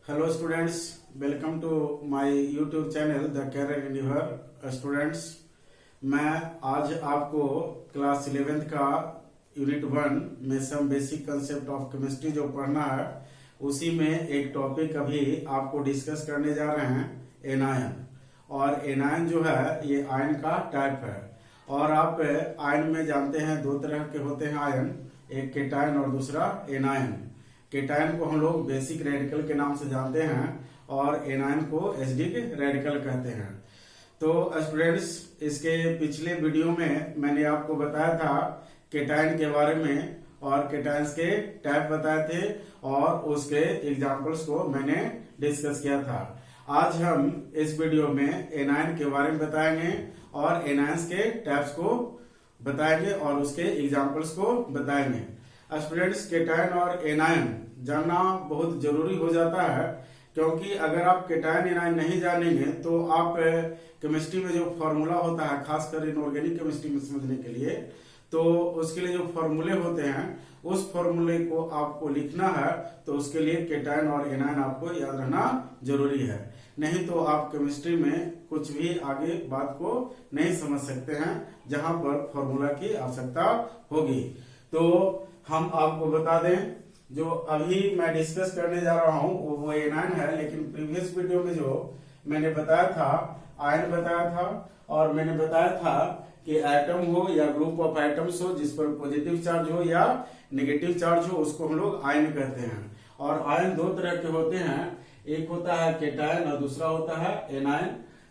Hello students, welcome to my YouTube channel the career यूनिवर। Students, मैं आज आपको क्लास 11th का यूनिट 1 में some basic concept of chemistry जो पढ़ना है उसी में एक टॉपिक अभी आपको डिस्कस करने जा रहे हैं, एनायन। और एनायन जो है ये आयन का टाइप है। और आप आयन में जानते हैं दो तरह के होते हैं आयन, एक केटायन और दूसरा एनायन। केटायन को हम लोग बेसिक रेडिकल के नाम से जानते हैं और एनायन को एसिडिक रेडिकल कहते हैं। तो स्टूडेंट्स, इसके पिछले वीडियो में मैंने आपको बताया था केटायन के बारे में और केटायंस के टाइप बताए थे और उसके एग्जांपल्स को मैंने डिस्कस किया था। आज हम इस वीडियो में एनायन के बारे में बताएंगे और एनायंस के टाइप्स को बताएंगे और उसके एग्जांपल्स को बताएंगे। स्टूडेंट्स, केटायन और एनायन जानना बहुत जरूरी हो जाता है, क्योंकि अगर आप केटायन एनायन नहीं जानेंगे तो आप केमिस्ट्री में जो फॉर्मूला होता है, खासकर इनऑर्गेनिक केमिस्ट्री में समझने के लिए, तो उसके लिए जो फॉर्मूले होते हैं उस फॉर्मूले को आपको लिखना है, तो उसके लिए केटायन और एनायन आपको याद रहना जरूरी है। नहीं तो आप केमिस्ट्री में कुछ भी आगे बात को नहीं समझ सकते हैं जहां पर फॉर्मूला की आवश्यकता होगी। तो हम आपको बता दें, जो अभी मैं डिस्कस करने जा रहा हूं वो एनायन है, लेकिन प्रीवियस वीडियो में जो मैंने बताया था आयन बताया था, और मैंने बताया था कि एटम हो या ग्रुप ऑफ एटम्स हो जिस पर पॉजिटिव चार्ज हो या नेगेटिव चार्ज हो उसको हम लोग आयन कहते हैं। और आयन दो तरह के होते हैं, एक होता है केटायन और दूसरा होता है एनायन।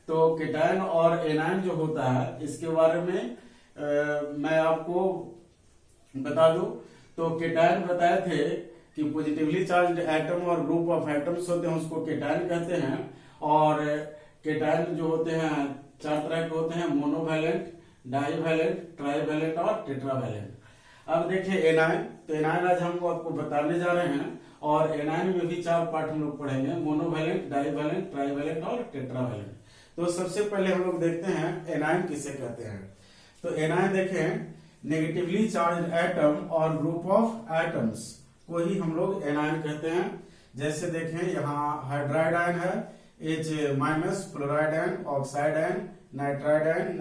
तो केटायन और एनायन जो होता है इसके बारे में मैं आपको बता दूं तो केटायन बताए थे कि पॉजिटिवली चार्ज्ड एटम और ग्रुप ऑफ एटम्स होते हैं उसको केटायन कहते हैं। और केटायन जो होते हैं चार तरह के होते हैं, मोनोवैलेंट, डाईवैलेंट, ट्राईवैलेंट और टेट्रावैलेंट। अब देखिए एनायन, तो एनायन आज हम आपको बताने जा रहे हैं और एनायन में भी चार पार्ट हम लोग पढ़ेंगे, मोनोवैलेंट, डाईवैलेंट, ट्राईवैलेंट और टेट्रावैलेंट। तो सबसे पहले हम लोग देखते हैं एनायन किसे कहते हैं। तो एनायन देखें, नेगेटिवली चार्ज एटम और ग्रुप ऑफ एटम्स को ही हम लोग एनायन कहते हैं। जैसे देखें यहाँ हाइड्राइड आयन है, H minus, fluoride ion, oxide ion, nitride ion,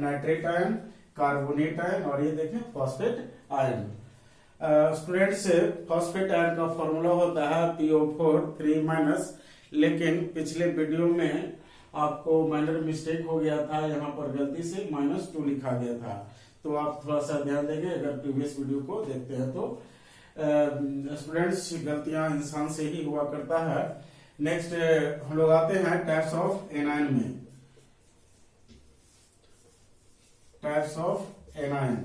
nitrate ion, carbonate ion और ये देखें phosphate ion. Students, phosphate ion का फॉर्मूला होता है PO4 3-, लेकिन पिछले वीडियो में आपको माइनर मिस्टेक हो गया था, यहाँ पर गलती से -2 लिखा गया था। तो आप थोड़ा सा ध्यान देंगे अगर प्रीवियस वीडियो को देखते हैं तो। स्टूडेंट्स, गलतियां इंसान से ही हुआ करता है। नेक्स्ट हम लोग आते हैं टाइप्स ऑफ एनायन में। टाइप्स ऑफ एनायन,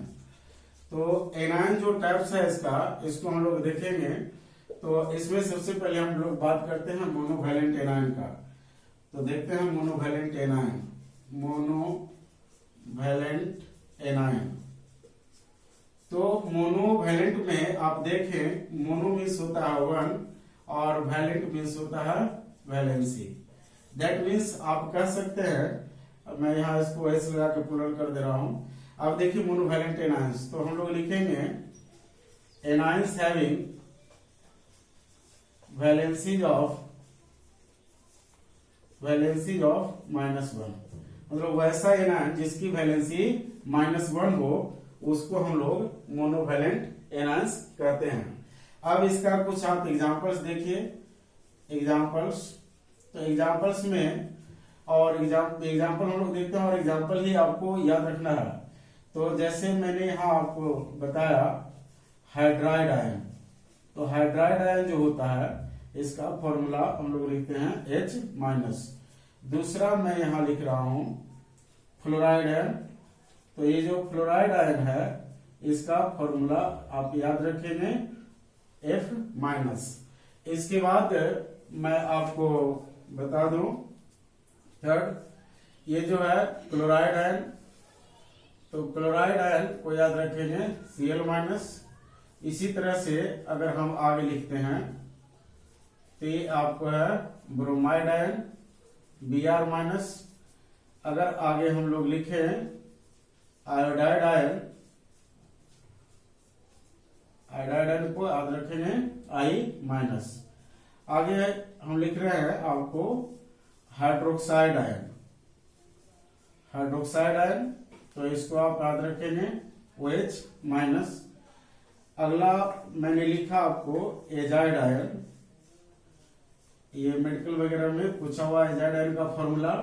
तो एनायन जो टाइप्स है इसको हम लोग देखेंगे। तो इसमें सबसे पहले हम लोग बात करते हैं मोनोवैलेंट एनायन का। तो देखते हैं मोनोवैलेंट एनायन। मोनोवैलेंट एनायन, तो मोनोवैलेंट में आप देखें, मोनो मीन्स होता है 1 और वैलेंट मीन्स होता है वैलेंसी। दैट मीन्स आप कह सकते हैं, मैं यहाँ इसको एस लगा के प्लुरल कर दे रहा हूं। अब देखिए मोनोवैलेंट एनायंस, तो हम लोग लिखेंगे एनायंस हैविंग वैलेंसीज ऑफ -1, मतलब वैसा एनायन जिसकी वैलेंसी -1 हो उसको हम लोग मोनोवैलेंट एनायंस कहते हैं। अब इसका कुछ आप एग्जांपल्स देखिए। एग्जांपल्स, तो एग्जांपल्स में और एग्जांपल हम लोग देखते हैं और एग्जांपल ही आपको याद रखना है। तो जैसे मैंने यहाँ आपको बताया हाइड्राइड आयन, तो हाइड्राइड आयन जो होता है इसका फॉर्मूला हम लोग लिखते हैं H-। दूसरा मैं यहाँ लिख रहा हूं फ्लोराइड आयन, तो ये जो फ्लोराइड आयन है इसका फॉर्मूला आप याद रखेंगे F-। इसके बाद मैं आपको बता दूं थर्ड, ये जो है क्लोराइड आयन, तो क्लोराइड आयन को याद रखेंगे Cl-। इसी तरह से अगर हम आगे लिखते हैं तो ये आपको है ब्रोमाइड आयन Br-। अगर आगे हम लोग लिखें आयोडाइड आयन, आयोडाइड आयन को याद रखेंगे I-। आगे हम लिख रहे हैं आपको हाइड्रोक्साइड आयन। हाइड्रोक्साइड आयन, तो इसको आप याद रखेंगे OH माइनस। अगला मैंने लिखा आपको एजाइड आयन, ये मेडिकल वगैरह में पूछा हुआ एजाइड आयन का फॉर्मूला,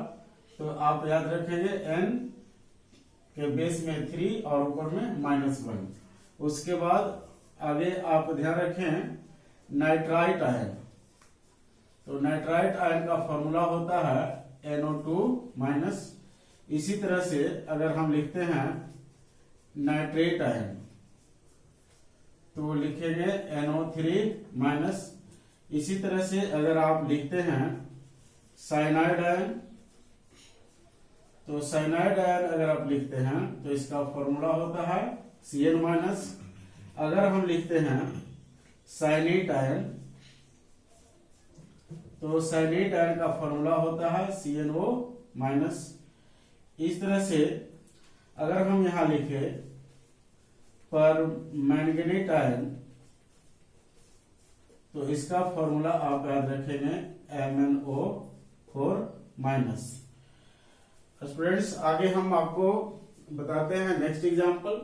तो आप याद रखेंगे N के बेस में 3 और ऊपर में -1। उसके बाद आगे आप ध्यान रखें नाइट्राइट आयन, तो नाइट्राइट आयन का फॉर्मूला होता है NO2-। इसी तरह से अगर हम लिखते हैं नाइट्रेट आयन तो लिखेंगे NO3-। इसी तरह से अगर आप लिखते हैं साइनाइड आयन, तो साइनाइड आयन अगर आप लिखते हैं तो इसका फॉर्मूला होता है Cn-। अगर हम लिखते हैं साइनेट आयन, तो साइनेट आयन का फॉर्मूला होता है CnO-। इस तरह से अगर हम यहां लिखे पर मैंगनीट आयन, तो इसका फॉर्मूला आप याद रखेंगे MnO4-। स्टूडेंट्स आगे हम आपको बताते हैं नेक्स्ट एग्जांपल।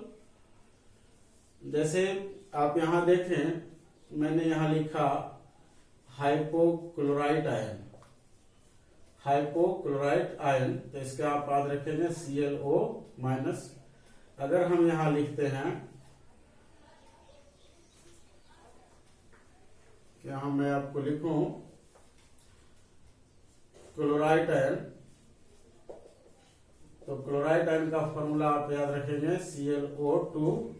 जैसे आप यहां देखें, मैंने यहां लिखा हाइपोक्लोराइट आयन। हाइपोक्लोराइट आयन, तो इसका आप याद रखेंगे ClO-। अगर हम यहां लिखते हैं, क्या मैं आपको लिखूं क्लोराइट आयन, तो क्लोराइट आयन का फॉर्मूला आप याद रखेंगे ClO2-।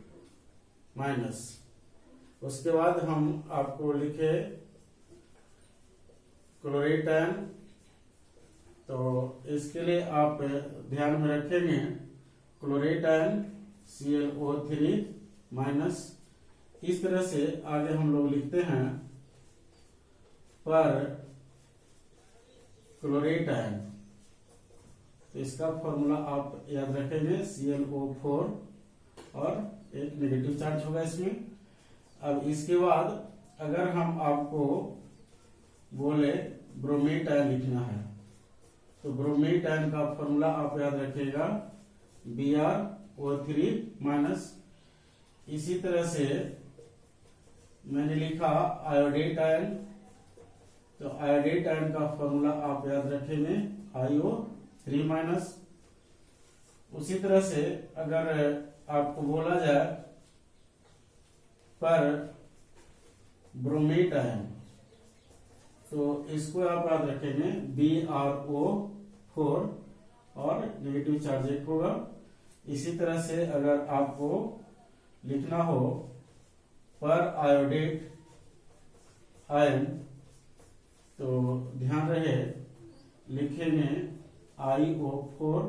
उसके बाद हम आपको लिखे क्लोरेट आयन, तो इसके लिए आप ध्यान में रखेंगे क्लोरेट आयन ClO3-। इस तरह से आगे हम लोग लिखते हैं पर क्लोरेट आयन, तो इसका फॉर्मूला आप याद रखेंगे ClO4 और एक नेगेटिव चार्ज होगा इसमें। अब इसके बाद अगर हम आपको बोले ब्रोमेट आयन लिखना है, तो ब्रोमेट आयन का फॉर्मूला आप याद रखिएगा BrO3-। इसी तरह से मैंने लिखा आयोडेट आयन, तो आयोडेट आयन का फॉर्मूला आप याद रखेंगे IO3-। उसी तरह से अगर आपको बोला जाए पर ब्रोमेट आयन, तो इसको आप याद रखेंगे BrO4 और नेगेटिव चार्ज एक होगा। इसी तरह से अगर आपको लिखना हो पर आयोडेट आयन, तो ध्यान रहे लिखेंगे IO4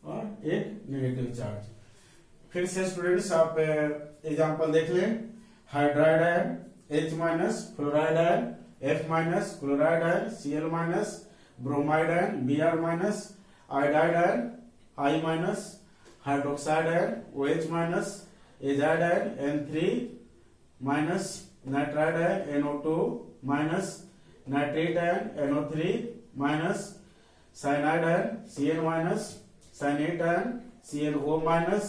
और एक नेगेटिव चार्ज। फिर से स्टूडेंट्स आप एग्जांपल देख लें। Hydride ion H-, fluoride ion F-, chloride ion Cl-, bromide ion Br-, iodide ion I-, hydroxide ion OH-, azide ion N3-, nitride ion NO2-, nitrate ion NO3-, cyanide ion Cn-, cyanate ion CnO-,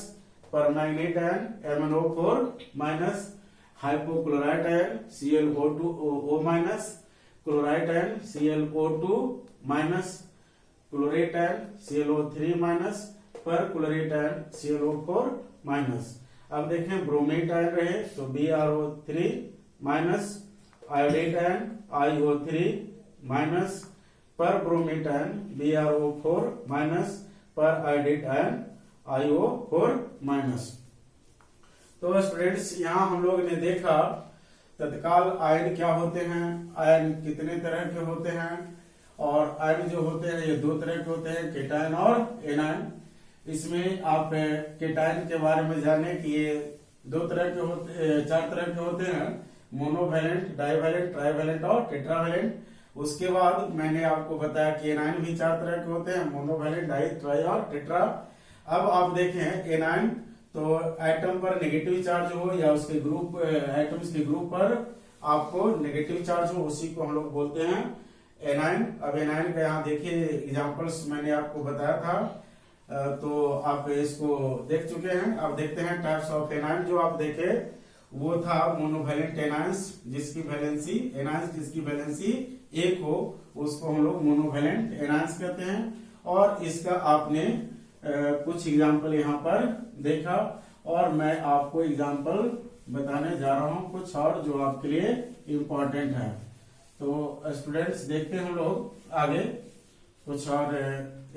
permanganate ion MnO4-, hypochlorite ion ClO2O-, chlorite ion ClO2-, chlorate ion ClO3-, पर chlorate ion ClO4-। अब देखें bromate ion रहे तो BrO3-, iodate ion IO3-, पर bromate ion BrO4-, पर iodate ion IO4-। तो students यहाँ हम लोग ने देखा तत्काल आयन क्या होते हैं, आयन कितने तरह के होते हैं, और आयन जो होते हैं ये दो तरह के होते हैं, केटायन और एनायन। इसमें आप केटायन के बारे में जाने कि ये दो तरह के होते, चार तरह के होते हैं, मोनोवैलेंट, डाइवैलेंट, ट्राइवैलेंट और टेट्रावैलेंट। उसके बाद मैंने आपको बताया कि एनायन भी चार तरह के होते हैं, मोनोवैलेंट, डाई, ट्राई और टेट्रा। अब आप देखें एनायन तो एटम पर नेगेटिव चार्ज हो या उसके ग्रुप एटम्स के ग्रुप पर आपको नेगेटिव चार्ज हो उसी को हम लोग बोलते हैं एनायन। अब एनायन का यहाँ देखिए एग्जांपल्स मैंने आपको बताया था, तो आप इसको देख चुके हैं। अब देखते हैं टाइप्स ऑफ एनायन। जो आप देखे वो था मोनोवैलेंट एनायंस जिसकी वैलेंसी एनायंस जिसकी वैलेंसी एक हो उसको हम लोग मोनोवैलेंट एनायंस कहते हैं। और इसका आपने कुछ एग्जाम्पल यहाँ पर देखा और मैं आपको एग्जाम्पल बताने जा रहा हूँ कुछ और जो आपके लिए इम्पोर्टेंट है। तो स्टूडेंट्स देखते हैं हम लोग आगे कुछ और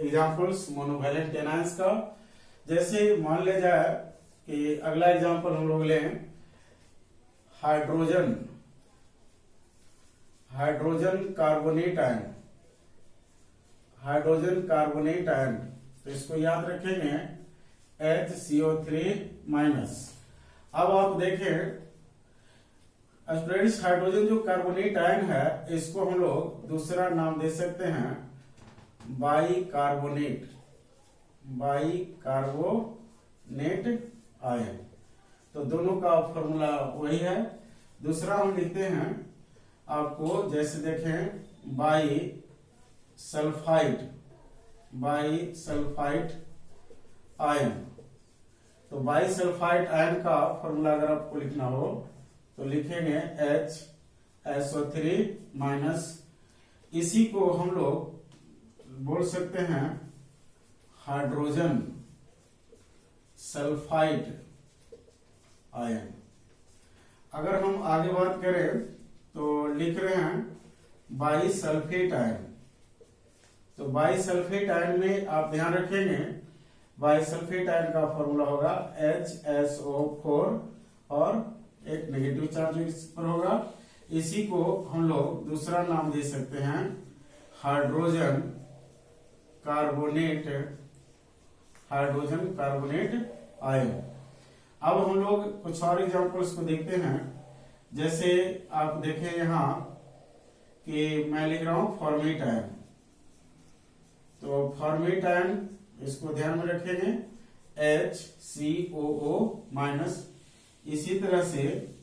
एग्जाम्पल्स मोनोवैलेंट एनायंस का। जैसे मान लिया जाए कि अगला एग्जाम्पल हम लोग लें hydrogen carbonate ion. Hydrogen carbonate ion, तो इसको याद रखेंगे HCO3-। अब आप देखें स्टूडेंट्स हाइड्रोजन जो कार्बोनेट आयन है इसको हम लोग दूसरा नाम दे सकते हैं बाइकार्बोनेट आयन। तो दोनों का फॉर्मूला वही है। दूसरा हम लिखते हैं आपको, जैसे देखें बाई सल्फाइड आयन। तो बाई सल्फाइड आयन का फॉर्मूला अगर आपको लिखना हो तो लिखेंगे HSO3-। इसी को हम लोग बोल सकते हैं हाइड्रोजन सल्फाइड आयन। अगर हम आगे बात करें तो लिख रहे हैं बाई सल्फेट आयन। तो बाई सल्फेट आयन में आप ध्यान रखेंगे बाई सल्फेट आयन का फॉर्मूला होगा HSO4 और एक नेगेटिव चार्ज इस पर होगा। इसी को हम लोग दूसरा नाम दे सकते हैं हाइड्रोजन कार्बोनेट आयन। अब हम लोग कुछ और एग्जांपल्स को देखते हैं। जैसे आप देखें यहाँ कि मैं लिख रहा हूं फॉर्मेट आयन। तो फॉर्मेट आयन इसको ध्यान में रखेंगे HCOO-। इसी तरह से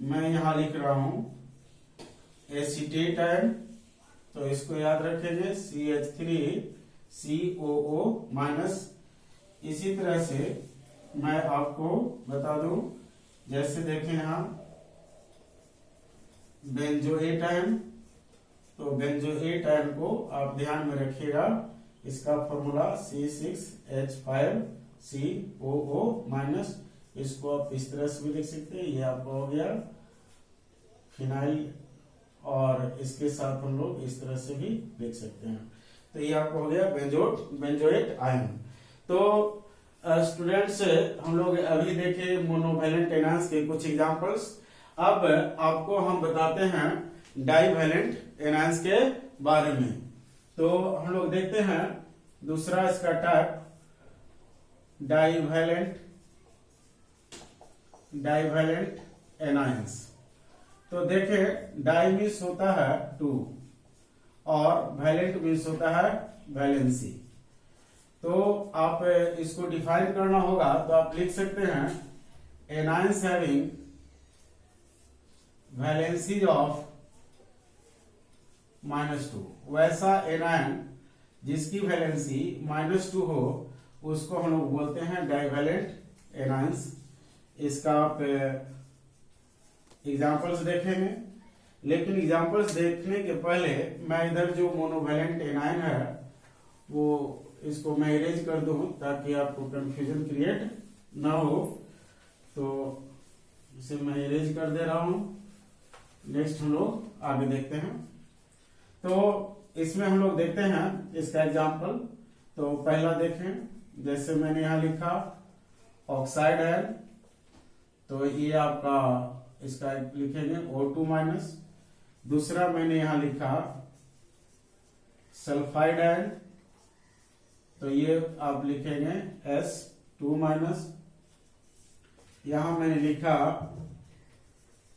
मैं यहां लिख रहा हूं एसीटेट आयन। तो इसको याद रखेंगे CH3COO-। इसी तरह से मैं आपको बता दूं, जैसे देखें यहां बेंजोएट आयन। तो बेंजोएट आयन को आप ध्यान में रखिएगा, इसका फॉर्मूला C6H5COO-। इसको आप इस तरह से भी लिख सकते हैं, ये आपका हो गया फिनाइल, और इसके साथ हम लोग इस तरह से भी लिख सकते हैं। तो ये आपको हो गया बेंजोएट आयन। तो स्टूडेंट्स हम लोग अभी देखे मोनोवैलेंट एनायंस के कुछ एग्जांपल्स। अब आपको हम बताते हैं डाइवैलेंट एनायंस के बारे में। तो हम लोग देखते हैं दूसरा इसका टाइप डाइवैलेंट एनायंस। तो देखें डाई मीन्स होता है 2 और वैलेंट मीन्स होता है वैलेंसी। तो आप इसको डिफाइन करना होगा तो आप लिख सकते हैं एनायंस हैविंग वैलेंसी ऑफ -2। वैसा एनायन जिसकी वैलेंसी -2 हो उसको हम लोग बोलते हैं डाइवैलेंट एनायंस। इसका आप एग्जांपल्स देखेंगे, लेकिन एग्जांपल्स देखने के पहले मैं इधर जो मोनोवैलेंट एनायन है वो इसको मैं इरेज कर दूं ताकि आपको कंफ्यूजन क्रिएट ना हो। तो इसे मैं इरेज कर दे रहा हूं। नेक्स्ट हम लोग आगे देखते हैं। तो इसमें हम लोग देखते हैं इसका एग्जांपल। तो पहला देखें, जैसे मैंने यहां लिखा ऑक्साइड आयन। तो ये आपका इसका लिखेंगे O2-। दूसरा मैंने यहां लिखा सल्फाइड आयन। तो ये आप लिखेंगे S2-। यहां मैंने लिखा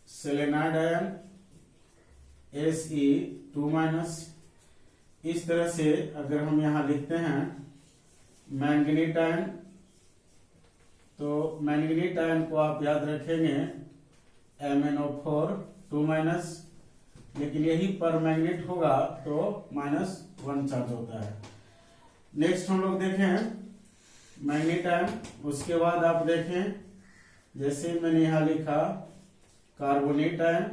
सेलेनाइड आयन Se2-। इस तरह से अगर हम यहां लिखते हैं मैंगनीट आयन, तो मैंगनीट आयन को आप याद रखेंगे MnO4 2 माइनस, लेकिन यही पर मैग्नेट होगा तो -1 चार्ज होता है। नेक्स्ट हम लोग देखें मैग्नेट आयन। उसके बाद आप देखें, जैसे मैंने यहाँ लिखा कार्बोनेट आयन,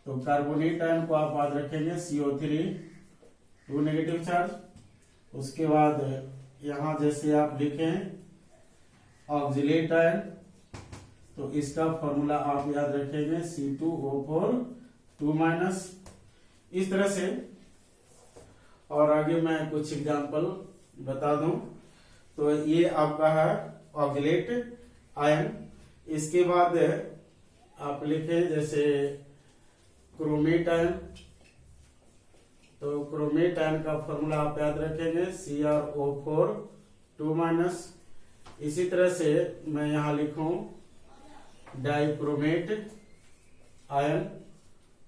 तो कार्बोनेट आयन को आप याद रखेंगे CO3 2 नेगेटिव चार्ज। उसके बाद यहाँ जैसे आप लिखें ऑक्जिलेट आयन, तो इसका फॉर्मूला आप याद रखेंगे C2O4 2 माइनस। इस तरह से, और आगे मैं कुछ एग्जांपल बता दूं, तो ये आपका है ऑक्जिलेट आयन। इसके बाद आप लिखें जैसे क्रोमेट आयन, तो क्रोमेट आयन का फॉर्मूला आप याद रखेंगे CrO4 2 माइनस। इसी तरह से मैं यहां लिखूं डाइक्रोमेट आयन,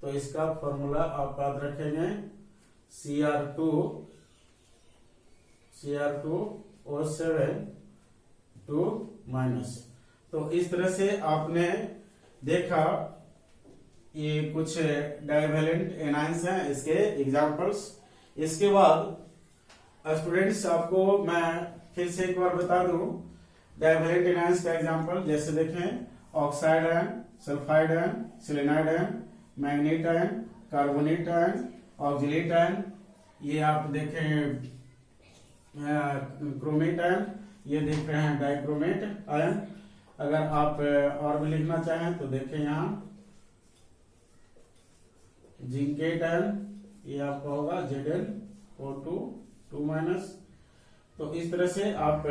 तो इसका फॉर्मूला आप याद रखेंगे Cr2O7 2 माइनस। तो इस तरह से आपने देखा ये कुछ डाइवैलेंट एनायंस हैं, इसके एग्जांपल्स। इसके बाद स्टूडेंट्स आपको मैं फिर से एक बार बता दूं डाइवैलेंट एनायंस का एग्जांपल। जैसे देखें oxide ion, sulphide ion, selenide ion, manganate ion, carbonate ion, oxalate ion, ये आप देखें क्रोमेट आयन, ये देख रहे हैं डाइक्रोमेट आयन। अगर आप और भी लिखना चाहें तो देखें यहाँ जिंकेट आयन, ये आपका होगा ZnO2 2 माइनस। तो इस तरह से आप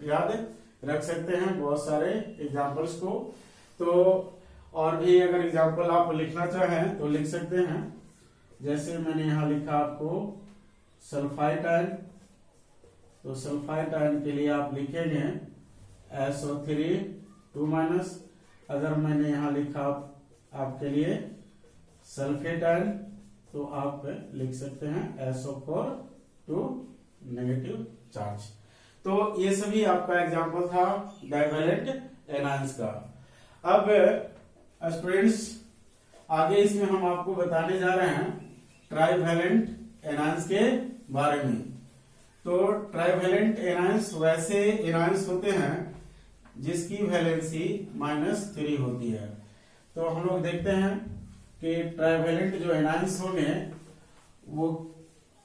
याद रख सकते हैं बहुत सारे एग्जांपल्स को। तो और भी अगर एग्जांपल आप लिखना चाहें तो लिख सकते हैं। जैसे मैंने यहाँ लिखा आपको सल्फाइड आयन, तो सल्फाइड आयन के लिए आप लिखेंगे SO3 2 माइनस। अगर मैंने यहाँ लिखा आपके लिए सल्फेट आयन, तो आप लिख सकते हैं SO4 2 नेगेटिव चार्ज। तो ये सभी आपका एग्जांपल था डाइवैलेंट एनायंस का। अब स्टूडेंट्स आगे इसमें हम आपको बताने जा रहे हैं ट्राइवैलेंट एनायंस के बारे में। तो ट्राइवैलेंट एनायंस वैसे एनायंस होते हैं जिसकी वैलेंसी -3 होती है। तो हम लोग देखते हैं कि ट्राइवैलेंट जो एनायंस होंगे वो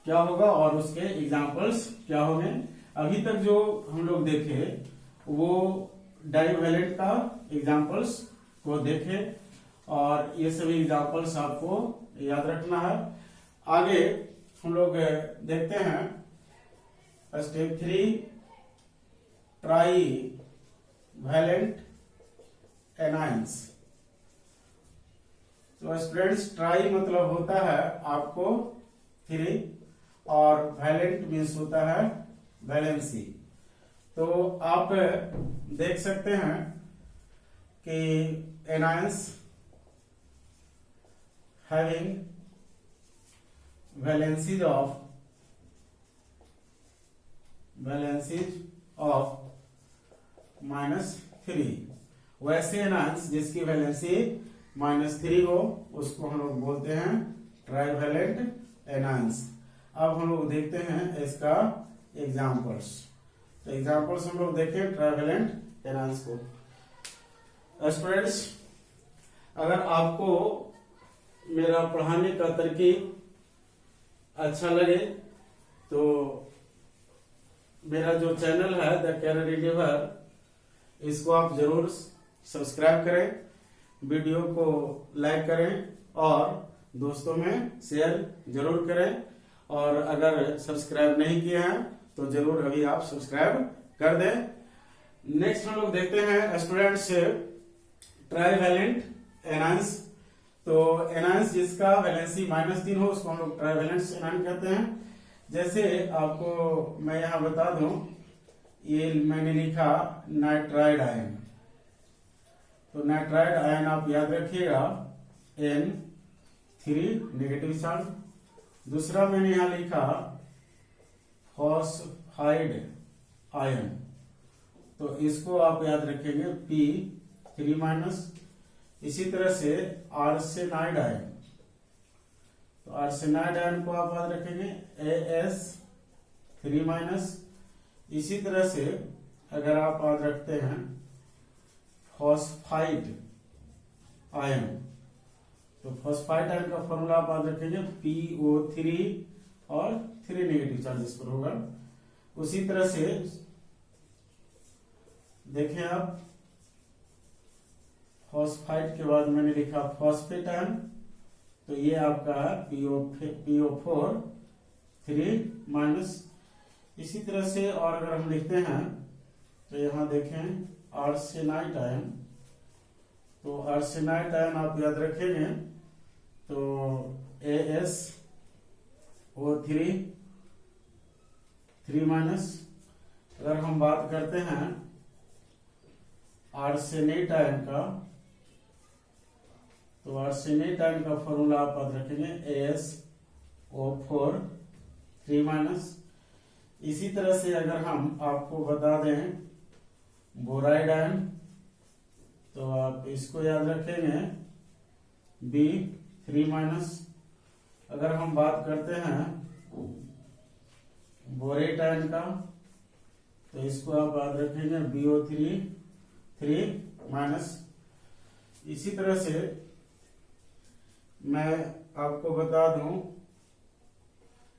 क्या होगा और उसके एग्जांपल्स क्या होंगे। अभी तक जो हम लोग देखे वो डाइवैलेंट का एग्जांपल्स को देखे, और ये सभी एग्जांपल्स आपको याद रखना है। आगे हम लोग देखते हैं स्टेप 3 ट्राइवैलेंट एनायंस। तो स्टूडेंट्स ट्राई मतलब होता है आपको 3 और वैलेंट मीन्स होता है वैलेंसी। तो आप देख सकते हैं कि एनायंस हैविंग वैलेंसीज ऑफ -3, वैसे एनायंस जिसकी वैलेंसी -3 हो उसको हम लोग बोलते हैं ट्राइवैलेंट एनायंस। अब हम लोग देखते हैं इसका एग्जांपल्स। तो एग्जांपल्स हम लोग देखें ट्राइवैलेंट एनायंस को। स्टूडेंट्स अगर आपको मेरा पढ़ाने का तरकीब अच्छा लगे तो मेरा जो चैनल है द कैरियर रिन्यूअर, इसको आप जरूर सब्सक्राइब करें, वीडियो को लाइक करें और दोस्तों में शेयर जरूर करें। और अगर सब्सक्राइब नहीं किए हैं तो जरूर अभी आप सब्सक्राइब कर दें। नेक्स्ट हम लोग देखते हैं स्टूडेंट्स ट्राइवैलेंट एनायंस। तो एनायंस जिसका वैलेंसी -3 हो उसको हम लोग ट्राइवैलेंट एनायंस कहते हैं। जैसे आपको मैं यहाँ बता दूं, ये मैंने लिखा नाइट्राइड आयन। तो नाइट्राइड आयन आप याद रखिएगा N3 नेगेटिव चार्ज। दूसरा मैंने यहाँ लिखा फॉस्फाइड आयन, तो इसको आप याद रखेंगे P3 माइनस। इसी तरह से आर्सेनाइड आयन, तो आर्सेनाइड आयन को आप याद रखेंगे As3-। इसी तरह से अगर आप याद रखते हैं फॉस्फाइड आयन, तो फॉस्फाइड आयन का फॉर्मूला आप याद रखेंगे PO3 और 3 नेगेटिव चार्जेस पर होगा। उसी तरह से देखें आप, फॉस्फाइड के बाद मैंने लिखा फॉस्फेट आयन, तो ये आपका है PO4 3-। इसी तरह से और अगर हम लिखते हैं तो यहां देखें आर्सेनाइड आयन, तो आर्सेनाइड आयन आप याद रखेंगे तो AsO3 अगर हम बात करते हैं आर्सेनेट आयन का, तो आर्सेनेट आयन का फॉर्मूला आप याद रखेंगे AsO4 3-। इसी तरह से अगर हम आपको बता दें बोराइड आयन, तो आप इसको याद रखेंगे B3-। अगर हम बात करते हैं बोरेट आयन का, तो इसको आप याद रखेंगे BO3 3-। इसी तरह से मैं आपको बता दूं,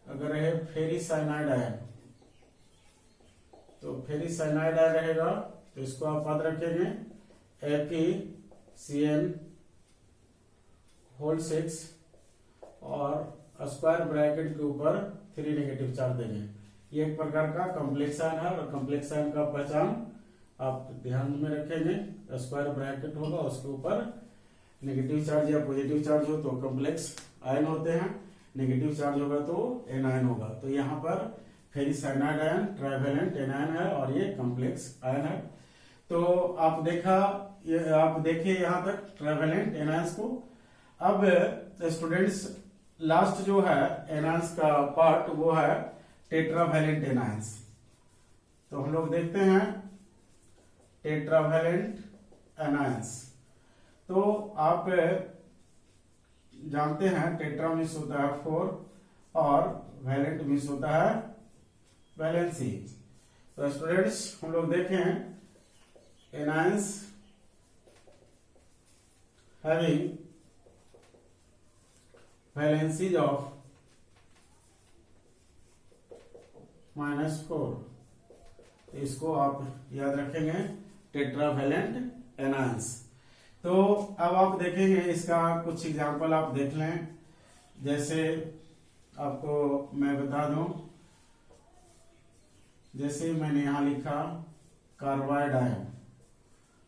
अगर है फेरिसाइनाइड आयन, तो फेरिसाइनाइड आयन रहेगा, तो इसको आप याद रखेंगे FeCN6 और स्क्वायर ब्रैकेट के ऊपर 3 नेगेटिव चार्ज देंगे। ये एक प्रकार का कॉम्प्लेक्स आयन है, और कॉम्प्लेक्स आयन का पहचान आप ध्यान में रखेंगे, स्क्वायर ब्रैकेट होगा, उसके ऊपर नेगेटिव चार्ज या पॉजिटिव चार्ज हो तो कॉम्प्लेक्स आयन होते हैं, नेगेटिव चार्ज होगा तो एनायन होगा। तो यहाँ पर फेरिसाइनाइड आयन ट्राइवेलेंट एनायन है और ये कॉम्प्लेक्स आयन है। तो आप देखिए यहाँ तक ट्राइवेलेंट एनायंस को। अब स्टूडेंट्स लास्ट जो है एनायंस का पार्ट वो है टेट्रावैलेंट एनायंस। तो हम लोग देखते हैं टेट्रावैलेंट एनायंस। तो आप जानते हैं टेट्रा मीन्स होता है 4 और वैलेंट मीन्स होता है वैलेंसी। तो स्टूडेंट्स हम लोग देखें एनायंस हैविंग वैलेंसीज ऑफ -4, इसको आप याद रखेंगे टेट्रावैलेंट एनायंस। तो अब आप देखेंगे इसका कुछ एग्जांपल आप देख लें। जैसे आपको मैं बता दूं, जैसे मैंने यहां लिखा कार्बाइड आयन,